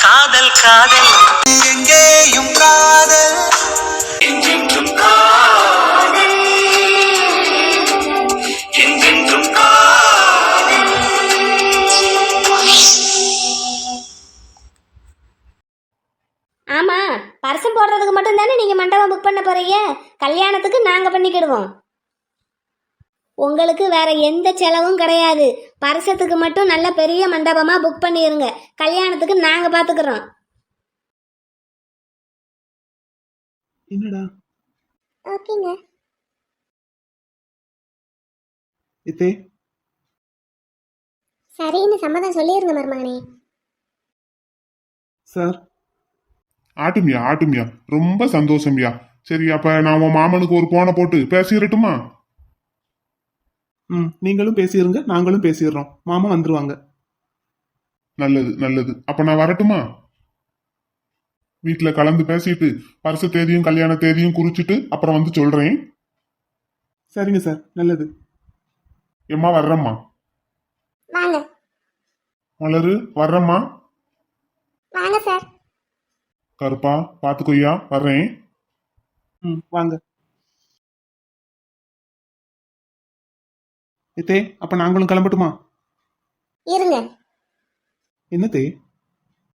காதல் காதல் எங்கேயும் காதல் என்றென்றும் காதல் என்றென்றும் காதல். ஆமா, பரிசம் போடுறதுக்கு மட்டும் தானே நீங்க மண்டபம் புக் பண்ண போறீங்க. கல்யாணத்துக்கு நாங்க பண்ணிக்கிடுவோம். உங்களுக்கு வேற எந்த செலவும் கிடையாது. பரிசத்துக்கு மட்டும் நல்ல பெரிய மண்டபமா புக் பண்ணிருங்க. கல்யாணத்துக்கு நாங்க பாத்துக்கிறோம். என்னடா ஓகேங்க. இத்தே சரின்னு சம்மதம் சொல்லிருங்க மருமகனே. சார் ஆட்டுமியா ஆட்டுமியா, ரொம்ப சந்தோஷம்யா. சரி, அப்ப நான் உன் மாமனுக்கு ஒரு போனை போட்டு பேசிடட்டுமா? நீங்களும் பேசிடுங்க, நாங்களும் பேசிடுறோம். மாமா வந்துருவாங்க. நல்லது நல்லது, அப்ப நான் வரட்டுமா? வீட்டுல கலந்து பேசிட்டு பரிசு தேதியும் கல்யாண தேதியும் குறிச்சிட்டு அப்புறம் வந்து சொல்றேன். சரிங்க சார், நல்லது. எம்மா வர்றம்மா. வாங்க மலரு வர்றம்மா. வாங்க சார். கருப்பா பாத்துக்கோய்யா, வர்றேன். வாங்க. இத்தே, அப்ப நாங்களும் கிளம்பட்டுமா? இருங்க. என்னத்தே?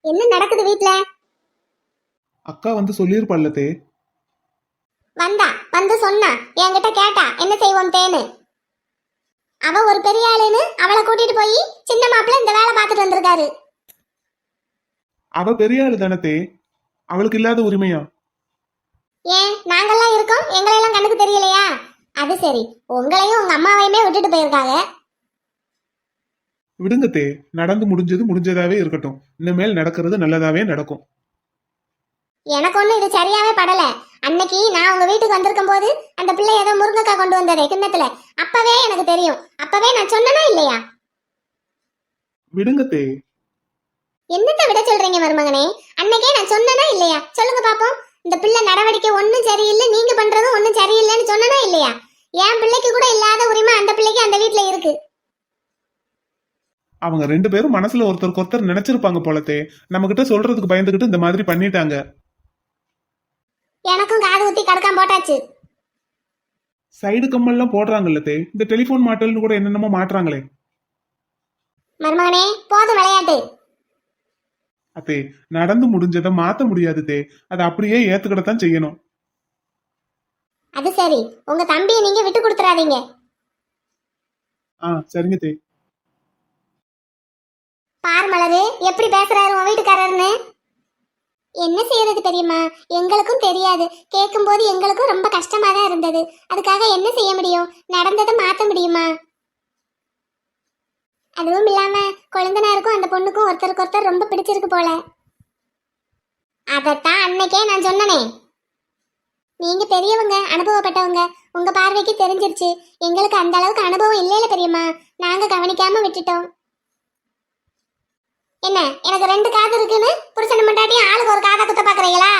என்ன நடக்குது வீட்ல? அக்கா வந்து சொல்லியிருப்பாள்ல தே. வந்தா வந்து சொன்னா, என்கிட்ட கேட்டா என்ன செய்வோம் தேனு. அவ ஒரு பெரிய ஆளுன்னு அவளை கூட்டிட்டு போய் சின்ன மாப்பிள்ள இந்த வேலை பார்த்துட்டு வந்திருக்காரு. அவ பெரிய ஆளு தானே தே, அவளுக்கு இல்லாத உரிமையா? ஏன் நாங்கெல்லாம் இருக்கோம், எங்களையெல்லாம் கண்ணுக்கு தெரியலையா? அது சரி, உங்களையும் உங்க அம்மாவையுமே விட்டுட்டு போயிருக்காங்க. விடுங்க தே, நடந்து முடிஞ்சது முடிஞ்சதாவே இருக்கட்டும். இனிமேல் நடக்கிறது நல்லதாவே நடக்கும். எனக்கு ஒண்ணு இது சரியாவே படல. அன்னைக்கு நான் உங்க வீட்டுக்கு வந்திருக்கும் போது அந்த பிள்ளை ஏதோ முருங்கைக்காய் கொண்டு வந்ததே கிண்ணத்துல, அப்பவே எனக்கு தெரியும். அப்பவே நான் சொன்னனா இல்லையா? விடுங்க தே. என்னத்த விட சொல்றீங்க மருமகனே? அன்னைக்கே நான் சொன்னனா இல்லையா? சொல்லுங்க பாப்போம். இந்த பிள்ளை நடவடிக்கை ஒன்னும் சரியில்லை, நீங்க பண்றதும் ஒன்னும் சரியில்லைன்னு சொன்னனா இல்லையா? என் பிள்ளைக்கு கூட இல்லாத உரிமை அந்த பிள்ளைக்கு அந்த வீட்டுல இருக்கு. அவங்க ரெண்டு பேரும் மனசுல ஒருத்தருக்கு ஒருத்தர் நினைச்சிருப்பாங்க போலத்தே. நம்ம கிட்ட சொல்றதுக்கு பயந்துகிட்டு இந்த மாதிரி பண்ணிட்டாங்க. எனக்கும் காது ஊத்தி கடக்காம போட்டாச்சு. சைடு கம்மல்லாம் போடுறாங்கல்ல தே, இந்த டெலிபோன் மாட்டல்னு கூட என்னென்னமோ மாட்டுறாங்களே. மருமகனே போதும் விளையாட்டு. அத்தே, நடந்து முடிஞ்சதை மாத்த முடியாது தே, அதை அப்படியே ஏத்துக்கிடத்தான் செய்யணும். அது சரி, உங்க தம்பியை நீங்க விட்டு கொடுத்துறாதீங்க. சரிங்க தே. பார் மலரு, எப்படி பேசுறாரு உன் வீட்டுக்காரர்னு. என்ன செய்யறது தெரியுமா? எங்களுக்கும் தெரியாது. கேட்கும் போது எங்களுக்கும் ரொம்ப கஷ்டமா தான் இருந்தது. அதுக்காக என்ன செய்ய முடியும்? நடந்ததை மாத்த முடியுமா? அதுவும் இல்லாம குழந்தனாருக்கும் அந்த பொண்ணுக்கும் ஒருத்தருக்கு ஒருத்தர் ரொம்ப பிடிச்சிருக்கு போல. அதத்தான் அன்னைக்கே நான் சொன்னனே. நீங்க பெரியவங்க, அனுபவப்பட்டவங்க, உங்க பார்வைக்கு தெரிஞ்சிருச்சு. எங்களுக்கு அந்த அளவுக்கு அனுபவம் இல்லையில பெரியம்மா, நாங்க கவனிக்காம விட்டுட்டோம். என்ன, எனக்கு ரெண்டு காது இருக்குன்னு புருஷன் மண்டாட்டியும் ஆளுக்கு ஒரு காதை குத்த பாக்குறீங்களா?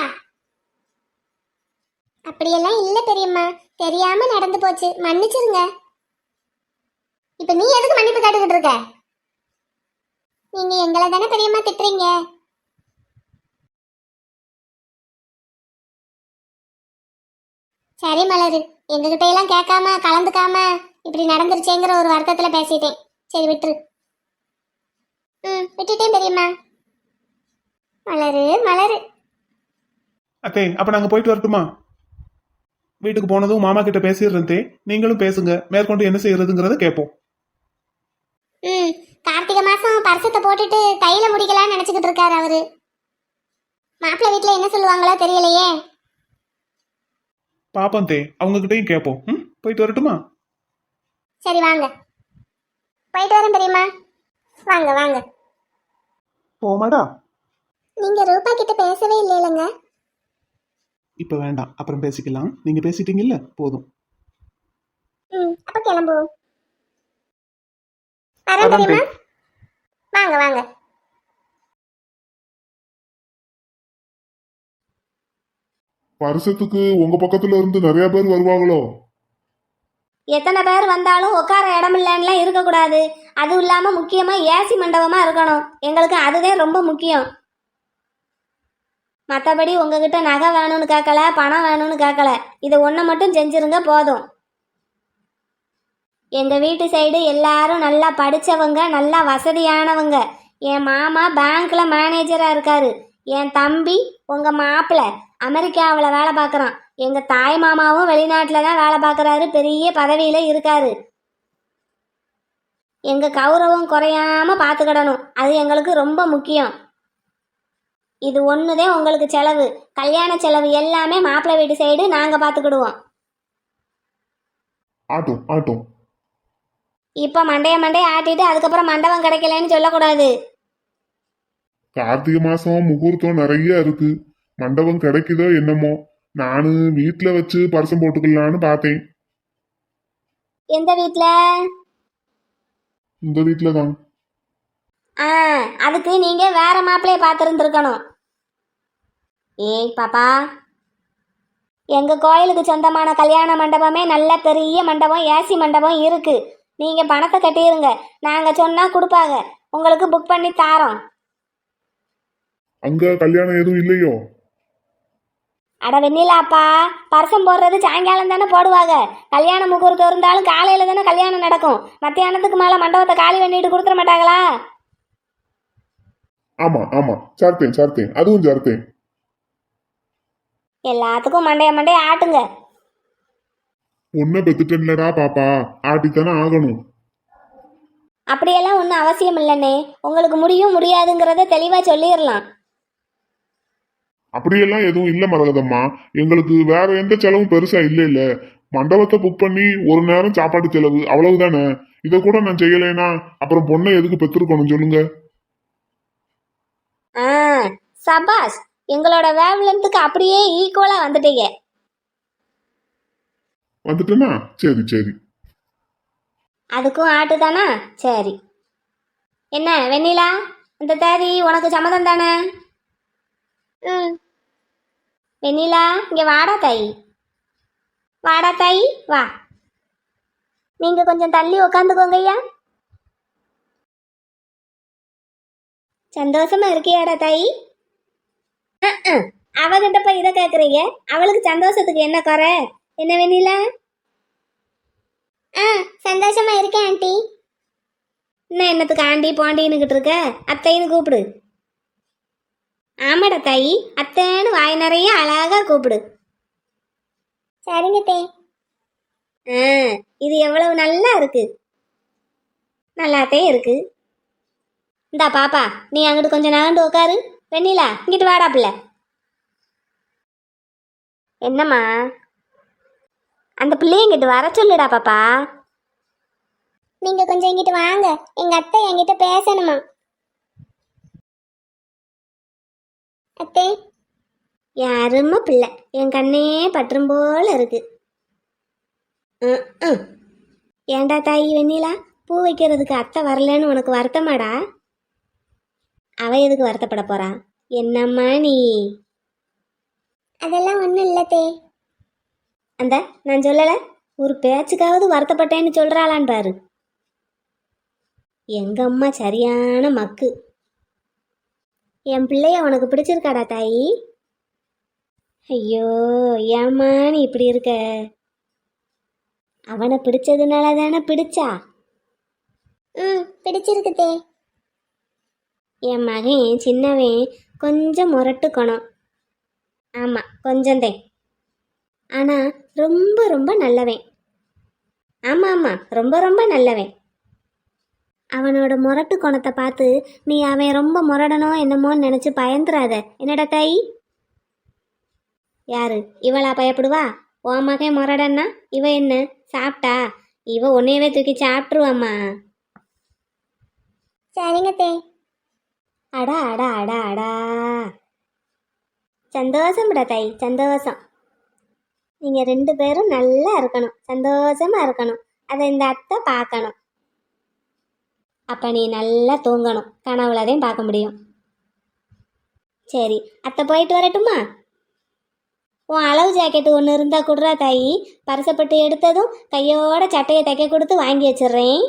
அப்படியெல்லாம் இல்ல பெரியம்மா, தெரியாம நடந்து போச்சு, மன்னிச்சிருங்க. இப்ப நீ எதுக்கு மன்னிப்பு கேட்டுக்கிட்டு இருக்க? நீங்க எங்களை தானே பெரியம்மா திட்டுறீங்க. சரி மலரு, எங்ககிட்ட எல்லாம் கேட்காம கலந்துக்காம இப்படி நடந்துருச்சேங்கிற ஒரு வருத்தத்துல பேசிட்டேன். சரி விட்டுரு. விட்டுட்டேன் பெரியம்மா. மலரு மலரு. அத்தே, அப்ப நாங்க போயிட்டு வரட்டுமா? வீட்டுக்கு போனதும் மாமா கிட்ட பேசிடுறேன் தே, நீங்களும் பேசுங்க. மேற்கொண்டு என்ன செய்யறதுங்கிறத கேட்போம். கார்த்திகை மாசம் பரிசத்தை போட்டுட்டு கையில முடிக்கலாம்னு நினைச்சுக்கிட்டு இருக்காரு அவரு. மாப்பிள்ளை வீட்டுல என்ன சொல்லுவாங்களோ தெரியலையே. பாப்போம் தே, அவங்க கிட்டையும் கேட்போம். போயிட்டு வரட்டுமா? சரி வாங்க, போயிட்டு வரேன் பெரியம்மா. வாங்க வாங்க. போமாடா. நீங்க ரூபா கிட்ட பேசவே இல்லைலங்க. இப்ப வேண்டாம், அப்புறம் பேசிக்கலாம். நீங்க பேசிட்டீங்கல்ல, போதும். அப்ப கிளம்புவோம். வரேன் பெரியம்மா. வாங்க வாங்க. பரிசத்துக்கு உங்க பக்கத்துல இருந்து நிறைய பேர் வருவாங்களோ? எத்தனை பேர் வந்தாலும் உட்கார இடம் இல்லைன்னுலாம் இருக்கக்கூடாது. அதுவும் இல்லாமல் முக்கியமாக ஏசி மண்டபமாக இருக்கணும். எங்களுக்கு அதுவே ரொம்ப முக்கியம். மற்றபடி உங்ககிட்ட நகை வேணும்னு கேட்கல, பணம் வேணும்னு கேட்கல. இதை ஒன்றை மட்டும் செஞ்சிருங்க போதும். எங்கள் வீட்டு சைடு எல்லாரும் நல்லா படித்தவங்க, நல்லா வசதியானவங்க. என் மாமா பேங்க்கில் மேனேஜராக இருக்காரு. என் தம்பி உங்கள் மாப்பிள்ளை அமெரிக்காவில் வேலை பார்க்குறான். எங்கள் தாய் மாமாவும் வெளிநாட்டில் தான் வேலை பார்க்குறாரு, பெரிய பதவியில் இருக்காரு. எங்கள் கௌரவம் குறையாமல் பார்த்துக்கிடணும், அது எங்களுக்கு ரொம்ப முக்கியம். இது ஒன்றுதே உங்களுக்கு செலவு. கல்யாண செலவு எல்லாமே மாப்பிள்ளை வீட்டு சைடு நாங்கள் பார்த்துக்கிடுவோம். ஆட்டும் ஆட்டும். இப்போ மண்டைய ஆட்டிட்டு அதுக்கப்புறம் மண்டபம் கிடைக்கலன்னு சொல்லக்கூடாது. கார்த்திகை மாசம் முகூர்த்தம் நிறைய இருக்கு. மண்டபம் கிடைக்குதோ என்னமோ. நானு வீட்டுல வச்சு பரிசம் போட்டுக்கலான்னு பார்த்தேன். எந்த வீட்டில்? இந்த வீட்டுல தான். அதுக்கு நீங்கள் வேற மாப்பிள்ளையை பார்த்துருந்துருக்கணும். ஏய் பாப்பா, எங்கள் கோயிலுக்கு சொந்தமான கல்யாண மண்டபமே நல்ல பெரிய மண்டபம், ஏசி மண்டபம் இருக்கு. நீங்கள் பணத்தை கட்டிடுங்க, நாங்கள் சொன்னால் கொடுப்பாங்க. உங்களுக்கு புக் பண்ணி தாரோம். அங்க கல்யாணம் எதுவும் இல்லையோ? அட வெண்ணிலாப்பா, பரிசம் போடுறது சாயங்காலம் தானே போடுவாங்க. கல்யாண முகூர்த்தம் இருந்தாலும் காலையில் தானே கல்யாணம் நடக்கும். மத்தியானத்துக்கு மேலே மண்டபத்தை காலி பண்ணிட்டு கொடுத்துட மாட்டாங்களா? ஆமா ஆமா, சேர்த்தேன் அதுவும் சேர்த்தேன். எல்லாத்துக்கும் மண்டைய ஆட்டுங்க. உன்னை பெத்துட்டேன்லடா பாப்பா, ஆட்டித்தானே ஆகணும். அப்படியெல்லாம் ஒன்றும் அவசியம் இல்லைண்ணே. உங்களுக்கு முடியும் முடியாதுங்கிறத தெளிவாக சொல்லிடலாம். அப்படியெல்லாம் எதுவும் இல்ல மரகதம்மா. எங்களுக்கு வேற எந்த செலவும் பெருசா இல்ல. மண்டபத்தை புக் பண்ணி ஒரு நேரம் சாப்பாடு செலவு அவ்வளவுதானே. இதை கூட நான் செய்யலைன்னா அப்புறம் பொண்ணை எதுக்கு பெற்றிருக்கணும் சொல்லுங்க. சபாஸ், எங்களோட வேவ்லென்த்துக்கு அப்படியே ஈக்குவலா வந்துட்டீங்க. வந்துட்டேனா? சரி. அதுக்கும் ஆட்டு தானா? சரி. என்ன வெண்ணிலா, இந்த தேதி உனக்கு சம்மதம் தானே? வெண்ணிலா, இங்க வாடா தாயி, வா. நீங்க கொஞ்சம் தள்ளி உக்காந்துக்கோங்க ஐயா. சந்தோஷமா இருக்கியாடா தாயி? அவகிட்ட போய் இதை கேக்குறீங்க? அவளுக்கு சந்தோஷத்துக்கு என்ன குறை? என்ன வெண்ணிலா? சந்தோஷமா இருக்கேன் ஆண்டி. இன்னும் என்னத்துக்கு ஆண்டி பாண்டின்னுகிட்டு இருக்க? அத்தைன்னு கூப்பிடு. ஆமாடா தாயி, அத்தைன்னு வாய் நிறைய அழகா கூப்பிடு. சரிங்க தே. இது எவ்வளவு நல்லா இருக்கு. நல்லாத்தே இருக்கு. இந்தா பாப்பா, நீ அங்கிட்டு கொஞ்சம் நகண்டு உட்காரு. வெண்ணிலா, இங்கிட்டு வாடா பிள்ளை. என்னம்மா? அந்த பிள்ளைய இங்கிட்டு வர சொல்லுடா பாப்பா. நீங்க கொஞ்சம் இங்கிட்டு வாங்க, எங்க அத்தை என்கிட்ட பேசணுமா. அத்தை, யாரும்மா பிள்ளை, என் கண்ணே பற்றும் போல இருக்கு. ஏண்டா தாயி வெண்ணிலா, பூ வைக்கிறதுக்கு அத்தை வரலன்னு உனக்கு வருத்தமாடா? அவ எதுக்கு வருத்தப்பட போறா? என்னம்மா நீ? அதெல்லாம் ஒன்றும் இல்லத்தே. அந்த நான் சொல்லல, ஒரு பேச்சுக்காவது வருத்தப்பட்டேன்னு சொல்றாளான்னு பாரு. எங்க அம்மா சரியான மக்கு. என் பிள்ளைய உனக்கு பிடிச்சிருக்காடா தாயி? ஐயோ, ஏம்மா நீ இப்படி இருக்க? அவனை பிடிச்சதுனால தானே பிடிச்சா? பிடிச்சிருக்குதே. என் மகன் சின்னவன் கொஞ்சம் முரட்டுக்கணும். ஆமா, கொஞ்சந்தேன். ஆனா ரொம்ப ரொம்ப நல்லவன். ஆமா, ரொம்ப ரொம்ப நல்லவன். அவனோட முரட்டு குணத்தை பார்த்து நீ அவன் ரொம்ப முரடனோ என்னமோன்னு நினைச்சு பயந்துராத. என்னடா தாயி? யாரு இவளா பயப்படுவா? உன் மகன் முரடன்னா இவ என்ன சாப்பிட்டா? இவ உன்னையவே தூக்கி சாப்பிட்டுருவாம்மா. சரிங்க தே. அடா அடா அடா அடா, சந்தோஷம்டா தாய், சந்தோஷம். நீங்க 2 பேரும் நல்லா இருக்கணும், சந்தோஷமா இருக்கணும். அதை இந்த அத்தை பார்க்கணும். அப்ப நீ நல்லா தூங்கணும், கனவுலதையும் பார்க்க முடியும். சரி, அத்தை போயிட்டு வரட்டுமா? உன் அளவு ஜாக்கெட்டு ஒன்று இருந்தா கொடுறா தாயி. பரிசப்பட்டு எடுத்ததும் கையோட சட்டையை தைக்க கொடுத்து வாங்கி வச்சிடுறேன்.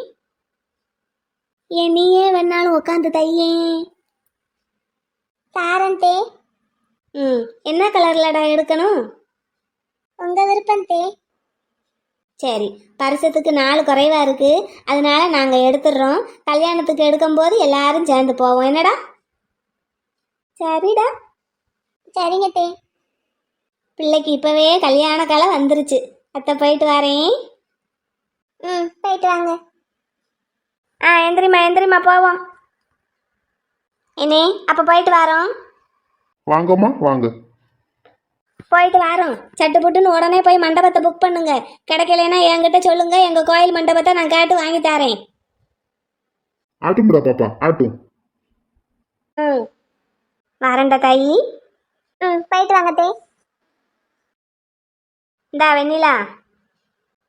ஏன் நீயே வேணாலும் உட்காந்து தையே. தாரந்தே. ம், என்ன கலர்லடா எடுக்கணும்? உங்க விருப்பம் தே. சரி, பரிசத்துக்கு 4 குறைவா இருக்கு, அதனால நாங்க எடுத்துடுறோம். கல்யாணத்துக்கு எடுக்கும்போது எல்லாரும் சேர்ந்து போவோம், என்னடா? சரிடா. சரிங்க தே. பிள்ளைக்கு இப்பவே கல்யாண காலம் வந்துருச்சு. அத்தை போயிட்டு வரேன். ம், போயிட்டு வாங்க. எந்திரிமா போவோம். என்னே, அப்ப போயிட்டு வரோம். வாங்கம்மா வாங்க. போயிட்டு வரோம். சட்டு புட்டுன்னு உடனே போய் மண்டபத்தை புக் பண்ணுங்க. கிடைக்கலன்னா என்கிட்ட சொல்லுங்க, எங்க கோயில் மண்டபத்தை நான் கேட்டு வாங்கி தரேன். ஆட்டும்டா பாப்பா ஆட்டும். ம், வரேன்டா தாயி. ம், போயிட்டு வாங்க தே. இந்தா வெண்ணிலா,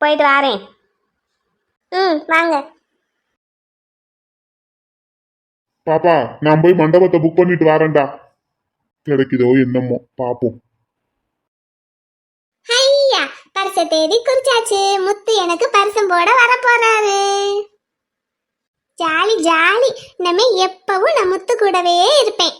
போயிட்டு வரேன். ம், வாங்க. பாப்பா நான் போய் மண்டபத்தை புக் பண்ணிட்டு வரேன்டா. கிடைக்குதோ என்னமோ பாப்போம். ஐயா, பரிச தேதி குறிச்சாச்சு. முத்து எனக்கு பரிசம் போட வர போறாரு. Jolly jolly. இனிமே எப்பவும் நான் முத்து கூடவே இருப்பேன்.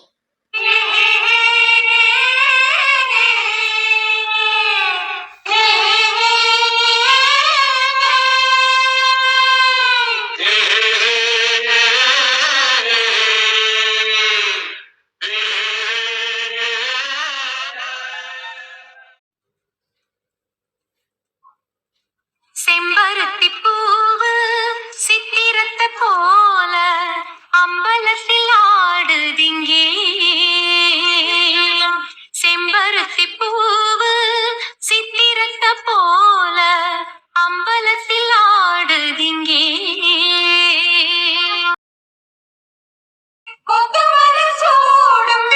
செம்பருத்தி பூவு சித்திரத்தை போல அம்பலத்தில் ஆடுதிங்கே. செம்பருத்தி பூவு சித்திரத்தை போல அம்பலத்தில் ஆடுதிங்கே. முத்துமணி சூடும்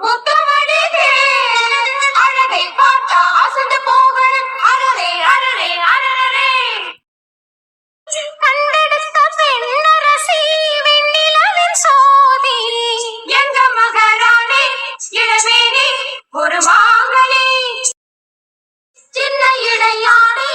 முத்துமணி வேலும் அழகை பார்த்தா அசந்து போகணும். அரரே அரரே அரரே கண்டெடுத்த பெண்ணரசி வெண்ணிலவின் சோதி எங்க மகாராணி இளமேனி ஒரு மாங்கனி சின்ன இடையாடி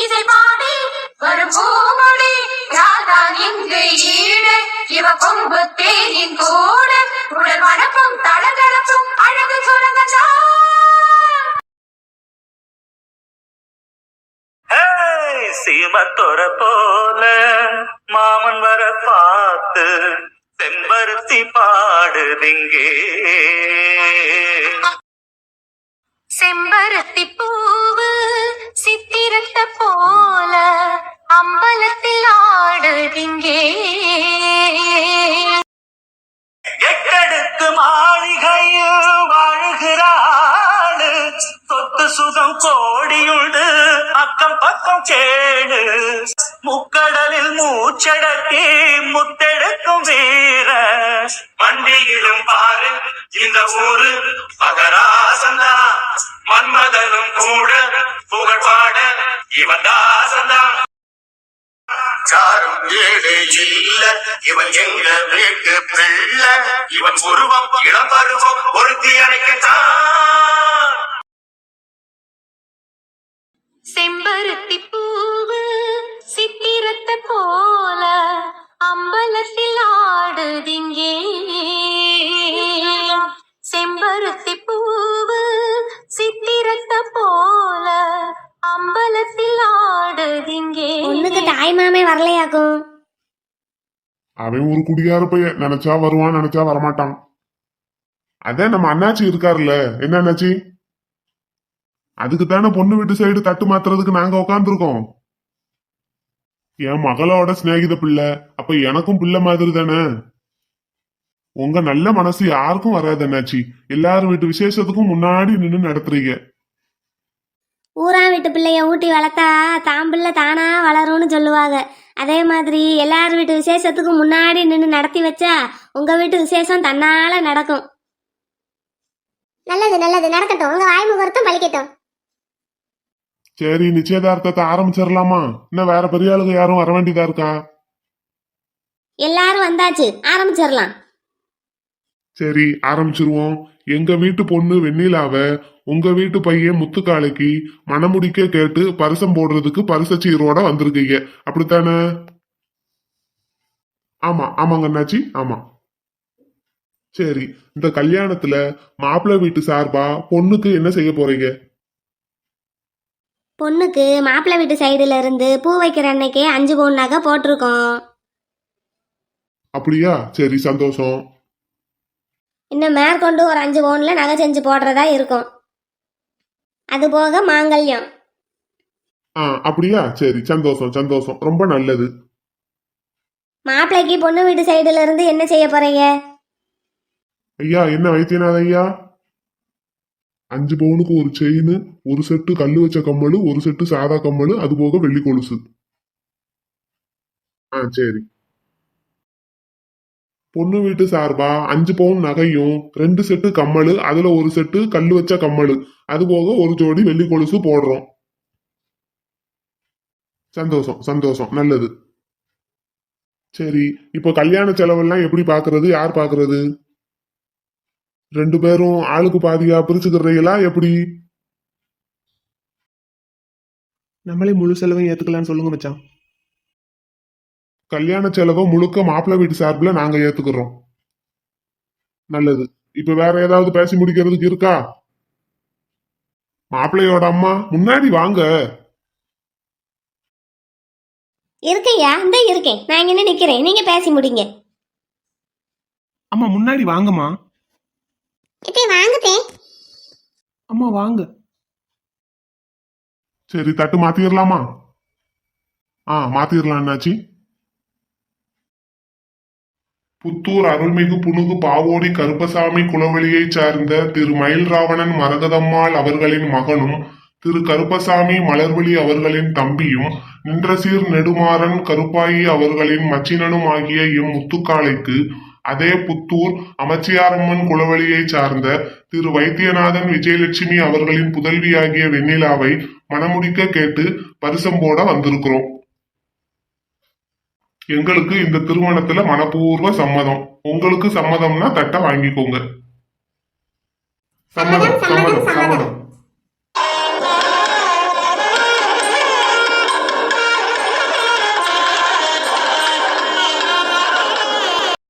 இசை பாடி வரும் பூமொழி ராதான் இங்கு ஈடு இவ கொம்பு தேனின் கூட உடல் வனப்பும் தளதளப்பும் அழகு சுரங்கதா. சீமத்தொர போல மாமன் வர பார்த்து செம்பருத்தி பாடுதிங்கே. செம்பருத்தி பூவு சித்திரத்தை போல அம்பலத்தில் ஆடுதிங்கே. எட்டெடுத்து மாளிகையில் வாழுகிறாள். சொத்து சுகம் கோடியுண்டு அக்கம் பக்கம் கேடு. முக்கடலில் மூச்சடக்கி முத்தெடுக்கும் வீர வண்டியிலும் பாரு இந்த ஊரு மகராசந்தா. மன்மதனும் கூட புகழ் பாட இவன் தாசந்தான். சாரும் ஏழு இல்ல இவன் எங்க வீட்டு பிள்ளை. இவன் உருவம் இளம் பருவம் ஒருத்தி அணைக்கத்தான். செம்பருத்தி பூவு சித்திரத்தை போல அம்பலத்தில் ஆடுதிங்கே. செம்பருத்தி பூவு சித்திரத்தை போல அம்பலத்தில் ஆடுதிங்கே. ஒண்ணுக்கு தாய் மாமே வரலையாக்கும். அவன் ஒரு குடியார பையன், நினைச்சா வருவான் நினைச்சா வரமாட்டான். அதான் நம்ம அண்ணாச்சி இருக்காருல்ல. என்ன அண்ணாச்சி? அதுக்கு தானே பொண்ணு வீட்டு சைடு தட்டு மாத்துறதுக்கு நாங்க உக்காந்துருக்கோம். என் மகளோட சிநேகித பிள்ளை, அப்ப எனக்கும் பிள்ளை மாதிரி தானே. உங்க நல்ல மனசு யாருக்கும் வராது அண்ணாச்சி. எல்லாரும் வீட்டு விசேஷத்துக்கும் முன்னாடி நின்னு நடத்துறீங்க. ஊரா வீட்டு பிள்ளைய ஊட்டி வளர்த்தா தான் பிள்ளை தானா வளரும்னு சொல்லுவாங்க. அதே மாதிரி எல்லார் வீட்டு விசேஷத்துக்கும் முன்னாடி நின்று நடத்தி வச்சா உங்க வீட்டு விசேஷம் தன்னால நடக்கும். நல்லது நல்லது, நடக்கட்டும். உங்க வாய் முகூர்த்தம் பழிக்கட்டும். சரி, நிச்சயதார்த்தத்தை ஆரம்பிச்சிடலாமா? இன்னும் வேற பெரிய ஆளுங்க யாரும் வர வேண்டியதா இருக்கா? எல்லாரும் வந்தாச்சு, ஆரம்பிச்சிடலாம். சரி ஆரம்பிச்சிருவோம். எங்க வீட்டு பொண்ணு வெண்ணிலாவ உங்க வீட்டு பையன் முத்துக்காளைக்கு மணமுடிக்க கேட்டு பரிசம் போடுறதுக்கு பரிசச்சீரோட வந்திருக்கீங்க, அப்படித்தானே? ஆமா ஆமாங்க அண்ணாச்சி, ஆமா. சரி, இந்த கல்யாணத்துல மாப்பிள்ளை வீட்டு சார்பா பொண்ணுக்கு என்ன செய்ய போறீங்க? பொண்ணுக்கு மாப்பிள்ளை வீட்டு சைடுல இருந்து பூ வைக்கிற அன்னைக்கே 5 பவுன் நகை போட்டிருக்கோம். அப்படியா? சரி, சந்தோஷம். இன்னும் மேற்கொண்டு ஒரு 5 பவுன்ல நகை செஞ்சு போடுறதா இருக்கும். அது போக மாங்கல்யம். அப்படியா? சரி, சந்தோஷம் சந்தோஷம், ரொம்ப நல்லது. மாப்பிள்ளைக்கு பொண்ணு வீட்டு சைடுல இருந்து என்ன செய்ய போறீங்க? ஐயா, என்ன வைத்தியநாத ஐயா? 5 பவுனுக்கு ஒரு செயின், ஒரு செட்டு கல்லு வச்ச கம்மலு, ஒரு செட்டு சாதா கம்மலு, அது போக வெள்ளி கொலுசு. சரி. பொண்ணு வீட்டு சார்பா 5 பவுன் நகையும் 2 செட்டு கம்மலு, அதுல ஒரு செட்டு கல்லு வச்ச கம்மலு, அது போக ஒரு ஜோடி வெள்ளி கொலுசு போடுறோம். சந்தோஷம் சந்தோஷம், நல்லது. சரி, இப்போ கல்யாண செலவெல்லாம் எப்படி பாக்குறது? யார் பாக்குறது? 2 பேரும் ஆளுக்கு பாதியா பிரிச்சுக்கிறீங்களா எப்படி? நம்மளே முழு செலவையும் ஏத்துக்கலாம்னு சொல்லுங்க மச்சான். கல்யாண செலவை முழுக்க மாப்பிள்ளை வீட்டு சார்பில் நாங்க ஏத்துக்கிறோம். நல்லது. இப்ப வேற ஏதாவது பேசி முடிக்கிறதுக்கு இருக்கா? மாப்பிள்ளையோட அம்மா முன்னாடி வாங்க. இருக்கையா? இந்த இருக்கேன். நான் இங்க நிக்கிறேன், நீங்க பேசி முடிங்க. அம்மா முன்னாடி வாங்கம்மா. இப்ப வாங்குதே. அம்மா வாங்க. சரி, தட்டு மாத்திரலாமா? மாத்திரலாம் என்னாச்சு? புத்தூர் அருள்மிகு புனுகு பாவோடி கருப்பசாமி குலவழியைச் சார்ந்த திரு மயில்ராவணன் மரகதம்மாள் அவர்களின் மகனும் திரு கருப்பசாமி மலர்விழி அவர்களின் தம்பியும் நின்றசீர் நெடுமாறன் கருப்பாயி அவர்களின் மச்சினனும் ஆகிய எம் முத்துக்காளைக்கு அதே புத்தூர் அமைச்சியாரம்மன் குலவழியைச் சார்ந்த திரு வைத்தியநாதன் விஜயலட்சுமி அவர்களின் புதல்வியாகிய வெண்ணிலாவை மணமுடிக்க கேட்டு பரிசம் போட வந்திருக்கிறோம். எங்களுக்கு இந்த திருமணத்துல மனப்பூர்வ சம்மதம். உங்களுக்கு சம்மதம்னா தட்டை வாங்கிக்கோங்க. சம்மதம், சம்மதம், சம்மதம்.